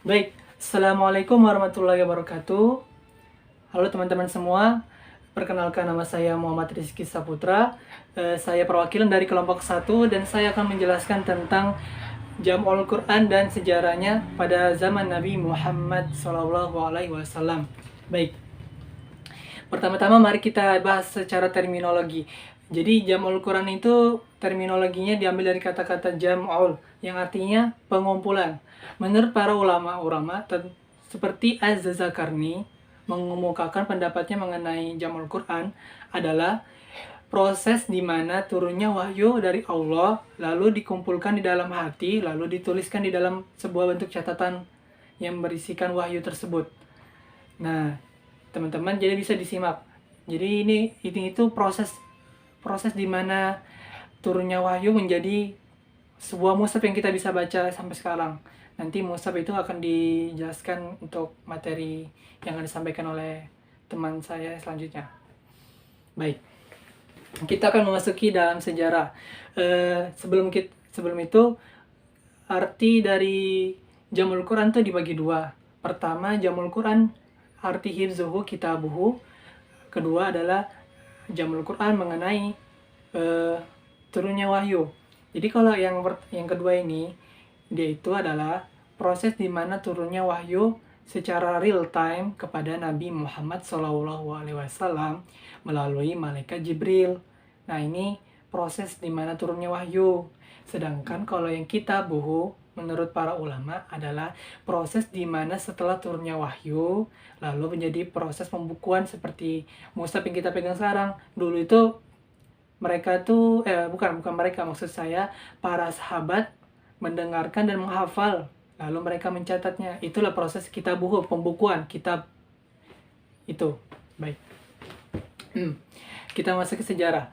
Baik, Assalamualaikum warahmatullahi wabarakatuh. Halo teman-teman semua, perkenalkan nama saya Muhammad Rizky Saputra. Saya perwakilan dari kelompok 1 dan saya akan menjelaskan tentang Jam'ul Quran dan sejarahnya pada zaman Nabi Muhammad SAW. Baik, pertama-tama mari kita bahas secara terminologi. Jadi Jam'ul Quran itu terminologinya diambil dari kata-kata Jam'ul yang artinya pengumpulan. Menurut para ulama seperti Az-Zakarni mengemukakan pendapatnya mengenai Jam'ul Quran adalah proses di mana turunnya wahyu dari Allah lalu dikumpulkan di dalam hati lalu dituliskan di dalam sebuah bentuk catatan yang berisikan wahyu tersebut. Nah, teman-teman jadi bisa disimak. Jadi ini itu proses proses di mana turunnya wahyu menjadi sebuah mushaf yang kita bisa baca sampai sekarang. Nanti mushaf itu akan dijelaskan untuk materi yang akan disampaikan oleh teman saya selanjutnya. Baik, kita akan memasuki dalam sejarah. Sebelum itu, arti dari Jamul Quran itu dibagi dua. Pertama, Jamul Quran arti hifzuhu kitabuhu. Kedua adalah Jamul Quran mengenai turunnya wahyu. Jadi kalau yang kedua ini, dia itu adalah proses di mana turunnya wahyu secara real time kepada Nabi Muhammad SAW melalui malaikat Jibril. Nah, ini proses di mana turunnya wahyu. Sedangkan kalau yang kitabuhu menurut para ulama adalah proses di mana setelah turunnya wahyu lalu menjadi proses pembukuan seperti mushaf yang kita pegang sekarang. Dulu itu mereka tuh bukan mereka, maksud saya para sahabat mendengarkan dan menghafal lalu mereka mencatatnya. Itulah proses kitabuhu, pembukuan kitab itu. Baik. Kita masuk ke sejarah.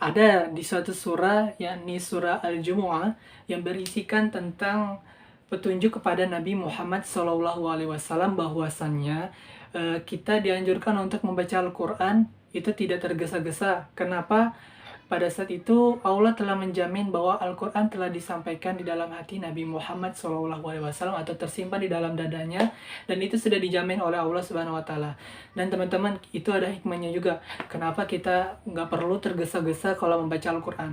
Ada di suatu surah, yakni surah Al-Jumu'ah, yang berisikan tentang petunjuk kepada Nabi Muhammad SAW bahwasannya kita dianjurkan untuk membaca Al-Quran itu tidak tergesa-gesa. Kenapa? Pada saat itu Allah telah menjamin bahwa Al-Quran telah disampaikan di dalam hati Nabi Muhammad SAW atau tersimpan di dalam dadanya, dan itu sudah dijamin oleh Allah Subhanahu Wa Taala. Dan teman-teman, itu ada hikmahnya juga. Kenapa kita nggak perlu tergesa-gesa kalau membaca Al-Quran?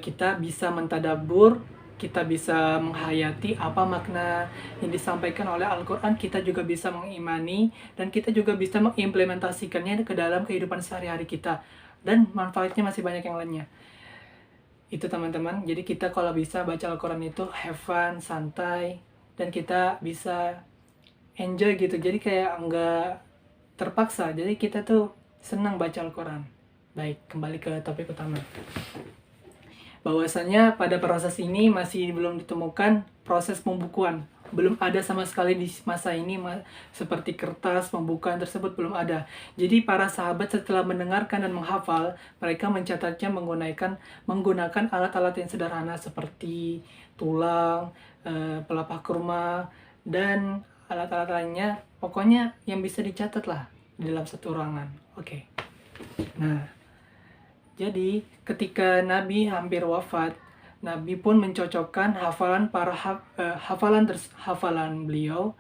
Kita bisa mentadabbur, kita bisa menghayati apa makna yang disampaikan oleh Al-Quran, kita juga bisa mengimani, dan kita juga bisa mengimplementasikannya ke dalam kehidupan sehari-hari kita. Dan manfaatnya masih banyak yang lainnya. Itu teman-teman, jadi kita kalau bisa baca Al-Quran itu have fun, santai, dan kita bisa enjoy gitu. Jadi kayak nggak terpaksa, jadi kita tuh senang baca Al-Quran. Baik, kembali ke topik utama. Bahwasannya pada proses ini masih belum ditemukan proses pembukuan. Belum ada sama sekali di masa ini seperti kertas pembukaan tersebut, belum ada. Jadi para sahabat setelah mendengarkan dan menghafal, mereka mencatatnya menggunakan alat-alat yang sederhana seperti tulang, pelepah kurma, dan alat-alat lainnya. Pokoknya yang bisa dicatat lah di dalam satu ruangan. Oke. Nah, jadi ketika Nabi hampir wafat, Nabi pun mencocokkan hafalan beliau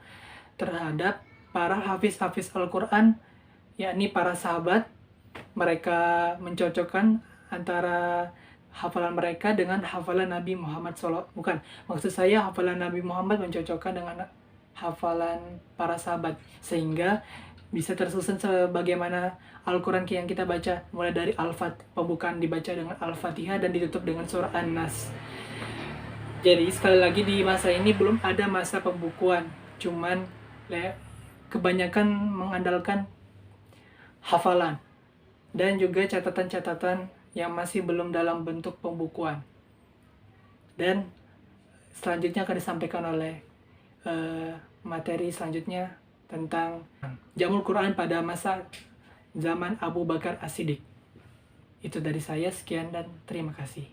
terhadap para hafiz-hafiz Al-Quran, yakni para sahabat. Mereka mencocokkan antara hafalan mereka dengan hafalan Nabi Muhammad SAW. Bukan, maksud saya hafalan Nabi Muhammad mencocokkan dengan hafalan para sahabat, sehingga bisa tersusun sebagaimana Al-Quran yang kita baca, mulai dari pembukaan dibaca dengan Al-Fatihah dan ditutup dengan surah An-Nas. Jadi sekali lagi di masa ini belum ada masa pembukuan, cuman kebanyakan mengandalkan hafalan dan juga catatan-catatan yang masih belum dalam bentuk pembukuan. Dan selanjutnya akan disampaikan oleh materi selanjutnya tentang Jamul Quran pada masa zaman Abu Bakar As-Siddiq. Itu dari saya, sekian dan terima kasih.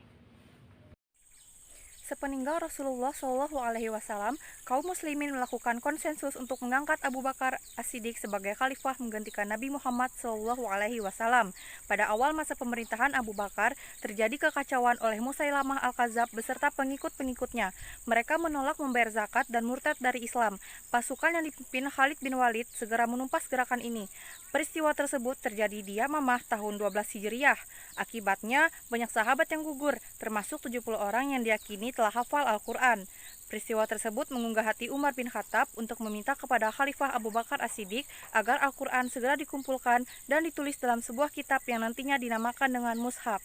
Sepeninggal Rasulullah Shallallahu Alaihi Wasallam, kaum muslimin melakukan konsensus untuk mengangkat Abu Bakar As-Siddiq sebagai khalifah menggantikan Nabi Muhammad Shallallahu Alaihi Wasallam. Pada awal masa pemerintahan Abu Bakar, terjadi kekacauan oleh Musailamah Al-Kadzab beserta pengikut-pengikutnya. Mereka menolak membayar zakat dan murtad dari Islam. Pasukan yang dipimpin Khalid bin Walid segera menumpas gerakan ini. Peristiwa tersebut terjadi di Yamamah tahun 12 Hijriah. Akibatnya, banyak sahabat yang gugur, termasuk 70 orang yang diyakini telah hafal Al-Quran. Peristiwa tersebut mengunggah hati Umar bin Khattab untuk meminta kepada Khalifah Abu Bakar As-Siddiq agar Al-Quran segera dikumpulkan dan ditulis dalam sebuah kitab yang nantinya dinamakan dengan Mushaf.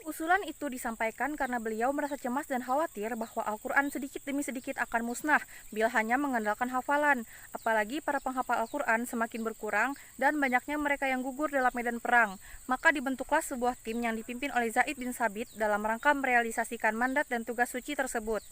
Usulan itu disampaikan karena beliau merasa cemas dan khawatir bahwa Al-Quran sedikit demi sedikit akan musnah bila hanya mengandalkan hafalan. Apalagi para penghafal Al-Quran semakin berkurang dan banyaknya mereka yang gugur dalam medan perang. Maka dibentuklah sebuah tim yang dipimpin oleh Zaid bin Sabit dalam rangka merealisasikan mandat dan tugas suci tersebut.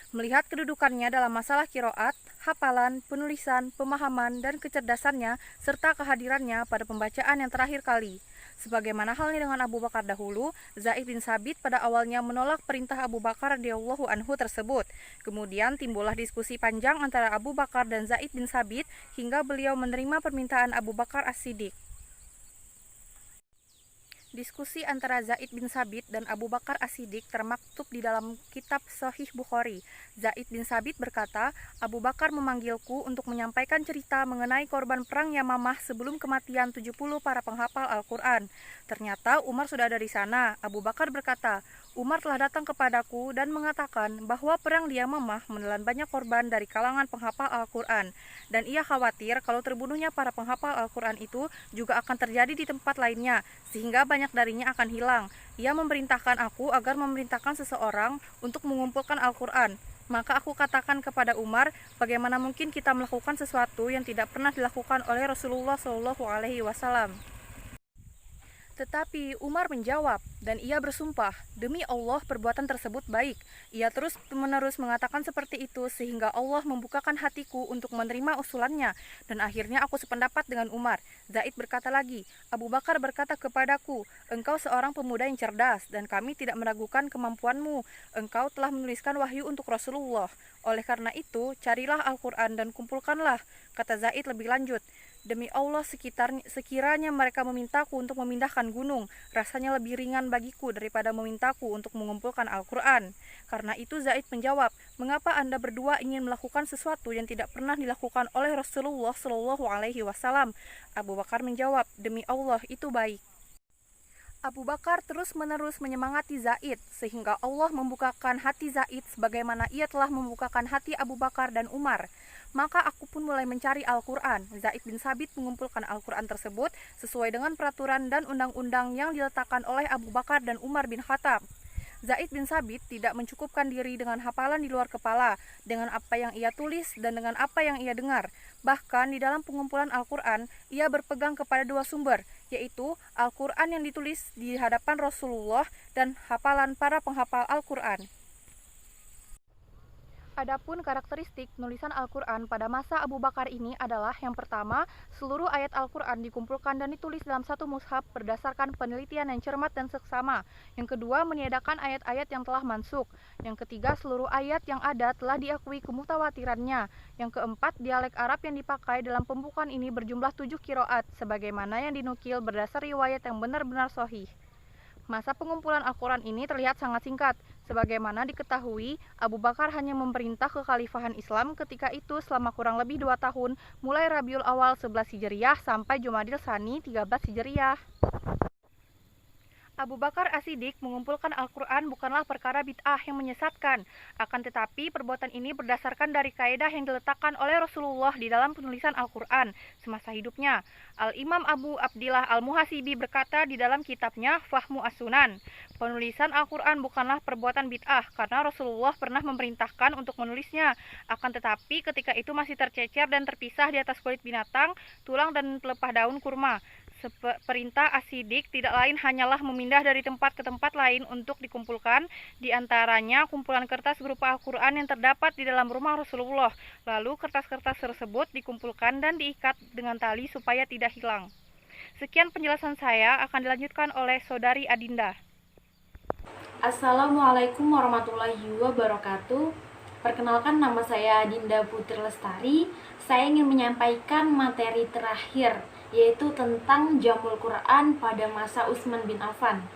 Melihat kedudukannya dalam masalah kiroat, hafalan, penulisan, pemahaman, dan kecerdasannya, serta kehadirannya pada pembacaan yang terakhir kali. Sebagaimana halnya dengan Abu Bakar dahulu, Zaid bin Sabit pada awalnya menolak perintah Abu Bakar radhiyallahu anhu tersebut. Kemudian timbullah diskusi panjang antara Abu Bakar dan Zaid bin Sabit hingga beliau menerima permintaan Abu Bakar As-Siddiq. Diskusi antara Zaid bin Sabit dan Abu Bakar As-Siddiq termaktub di dalam kitab Sahih Bukhari. Zaid bin Sabit berkata, Abu Bakar memanggilku untuk menyampaikan cerita mengenai korban perang Yamamah sebelum kematian 70 para penghafal Al-Quran. Ternyata Umar sudah ada di sana. Abu Bakar berkata, Umar telah datang kepadaku dan mengatakan bahwa perang di Yamamah menelan banyak korban dari kalangan penghafal Al-Quran. Dan ia khawatir kalau terbunuhnya para penghafal Al-Quran itu juga akan terjadi di tempat lainnya, sehingga banyak darinya akan hilang. Ia memerintahkan aku agar memerintahkan seseorang untuk mengumpulkan Al-Quran. Maka aku katakan kepada Umar, bagaimana mungkin kita melakukan sesuatu yang tidak pernah dilakukan oleh Rasulullah SAW. Tetapi Umar menjawab, dan ia bersumpah, demi Allah perbuatan tersebut baik. Ia terus-menerus mengatakan seperti itu sehingga Allah membukakan hatiku untuk menerima usulannya, dan akhirnya aku sependapat dengan Umar. Zaid berkata lagi, Abu Bakar berkata kepadaku, engkau seorang pemuda yang cerdas, dan kami tidak meragukan kemampuanmu. Engkau telah menuliskan wahyu untuk Rasulullah. Oleh karena itu, carilah Al-Quran dan kumpulkanlah. Kata Zaid lebih lanjut, demi Allah sekiranya mereka memintaku untuk memindahkan gunung, rasanya lebih ringan bagiku daripada memintaku untuk mengumpulkan Al-Quran. Karena itu Zaid menjawab, mengapa Anda berdua ingin melakukan sesuatu yang tidak pernah dilakukan oleh Rasulullah SAW? Abu Bakar menjawab, demi Allah itu baik. Abu Bakar terus-menerus menyemangati Zaid, sehingga Allah membukakan hati Zaid sebagaimana ia telah membukakan hati Abu Bakar dan Umar. Maka aku pun mulai mencari Al-Quran. Zaid bin Sabit mengumpulkan Al-Quran tersebut sesuai dengan peraturan dan undang-undang yang diletakkan oleh Abu Bakar dan Umar bin Khattab. Zaid bin Sabit tidak mencukupkan diri dengan hafalan di luar kepala, dengan apa yang ia tulis dan dengan apa yang ia dengar. Bahkan di dalam pengumpulan Al-Quran, ia berpegang kepada dua sumber, yaitu Al-Quran yang ditulis di hadapan Rasulullah dan hafalan para penghafal Al-Quran. Adapun karakteristik nulisan Al-Quran pada masa Abu Bakar ini adalah yang pertama, seluruh ayat Al-Quran dikumpulkan dan ditulis dalam satu mushaf berdasarkan penelitian yang cermat dan seksama. Yang kedua, meniadakan ayat-ayat yang telah mansukh. Yang ketiga, seluruh ayat yang ada telah diakui kemutawatirannya. Yang keempat, dialek Arab yang dipakai dalam pembukaan ini berjumlah 7 kiroat, sebagaimana yang dinukil berdasar riwayat yang benar-benar sahih. Masa pengumpulan Al-Quran ini terlihat sangat singkat. Sebagaimana diketahui, Abu Bakar hanya memerintah kekhalifahan Islam ketika itu selama kurang lebih 2 tahun, mulai Rabiul Awal 11 Hijriah sampai Jumadil Tsani 13 Hijriah. Abu Bakar As-Siddiq mengumpulkan Al-Quran bukanlah perkara bid'ah yang menyesatkan. Akan tetapi, perbuatan ini berdasarkan dari kaidah yang diletakkan oleh Rasulullah di dalam penulisan Al-Quran semasa hidupnya. Al-Imam Abu Abdillah Al-Muhasibi berkata di dalam kitabnya Fahmu As-Sunan, penulisan Al-Quran bukanlah perbuatan bid'ah karena Rasulullah pernah memerintahkan untuk menulisnya. Akan tetapi, ketika itu masih tercecer dan terpisah di atas kulit binatang, tulang dan pelepah daun kurma. Perintah As-Siddiq tidak lain hanyalah memindah dari tempat ke tempat lain untuk dikumpulkan, di antaranya kumpulan kertas berupa Al-Quran yang terdapat di dalam rumah Rasulullah. Lalu kertas-kertas tersebut dikumpulkan dan diikat dengan tali supaya tidak hilang. Sekian penjelasan saya, akan dilanjutkan oleh Saudari Adinda. Assalamualaikum warahmatullahi wabarakatuh. Perkenalkan, nama saya Dinda Putri Lestari. Saya ingin menyampaikan materi terakhir, yaitu tentang Jamul Quran pada masa Utsman bin Affan.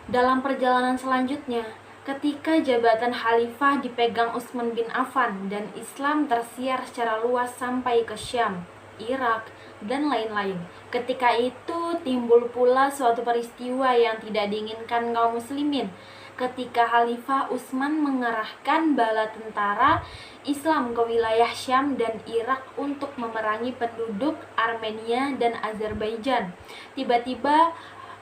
Dalam perjalanan selanjutnya, ketika jabatan khalifah dipegang Utsman bin Affan dan Islam tersiar secara luas sampai ke Syam, Irak, dan lain-lain. Ketika itu timbul pula suatu peristiwa yang tidak diinginkan kaum muslimin, ketika Khalifah Utsman mengerahkan bala tentara Islam ke wilayah Syam dan Irak untuk memerangi penduduk Armenia dan Azerbaijan. Tiba-tiba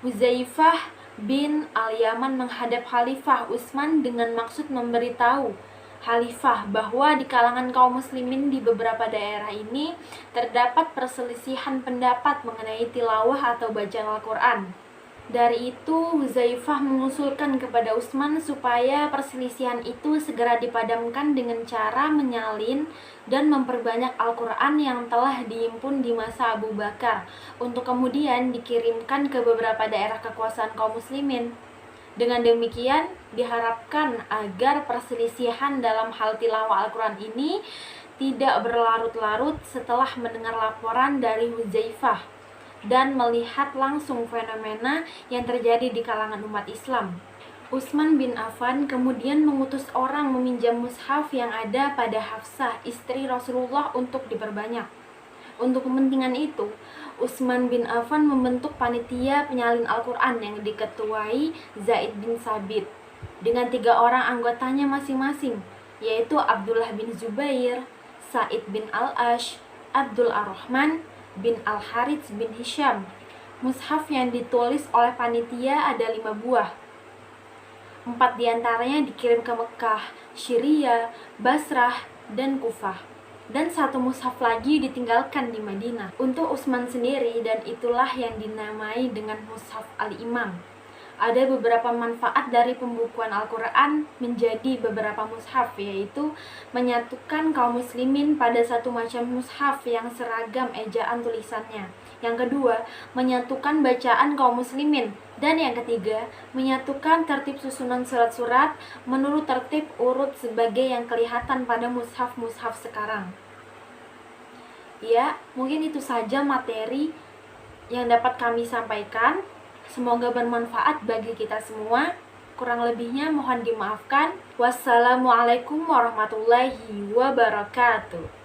Hudzaifah bin Al-Yaman menghadap Khalifah Utsman dengan maksud memberitahu Khalifah bahwa di kalangan kaum muslimin di beberapa daerah ini terdapat perselisihan pendapat mengenai tilawah atau bacaan Al-Quran. Dari itu, Hudzaifah mengusulkan kepada Utsman supaya perselisihan itu segera dipadamkan dengan cara menyalin dan memperbanyak Al-Quran yang telah dihimpun di masa Abu Bakar untuk kemudian dikirimkan ke beberapa daerah kekuasaan kaum muslimin. Dengan demikian, diharapkan agar perselisihan dalam hal tilawah Al-Quran ini tidak berlarut-larut setelah mendengar laporan dari Hudzaifah dan melihat langsung fenomena yang terjadi di kalangan umat Islam. Utsman bin Affan kemudian mengutus orang meminjam mushaf yang ada pada Hafsah, istri Rasulullah, untuk diperbanyak. Untuk kepentingan itu, Utsman bin Affan membentuk panitia penyalin Al-Quran yang diketuai Zaid bin Sabit dengan 3 orang anggotanya masing-masing, yaitu Abdullah bin Zubair, Sa'id bin Al-Ash, Abdul Ar-Rahman bin Al-Harits bin Hisham. Mushaf yang ditulis oleh panitia ada 5 buah. 4 diantaranya dikirim ke Mekah, Syria, Basrah, dan Kufah. Dan 1 mushaf lagi ditinggalkan di Madinah untuk Utsman sendiri, dan itulah yang dinamai dengan Mushaf Al-Imam. Ada beberapa manfaat dari pembukuan Al-Quran menjadi beberapa mushaf, yaitu menyatukan kaum muslimin pada satu macam mushaf yang seragam ejaan tulisannya. Yang kedua, menyatukan bacaan kaum muslimin. Dan yang ketiga, menyatukan tertib susunan surat-surat menurut tertib urut sebagai yang kelihatan pada mushaf-mushaf sekarang. Ya, mungkin itu saja materi yang dapat kami sampaikan. Semoga bermanfaat bagi kita semua. Kurang lebihnya mohon dimaafkan. Wassalamualaikum warahmatullahi wabarakatuh.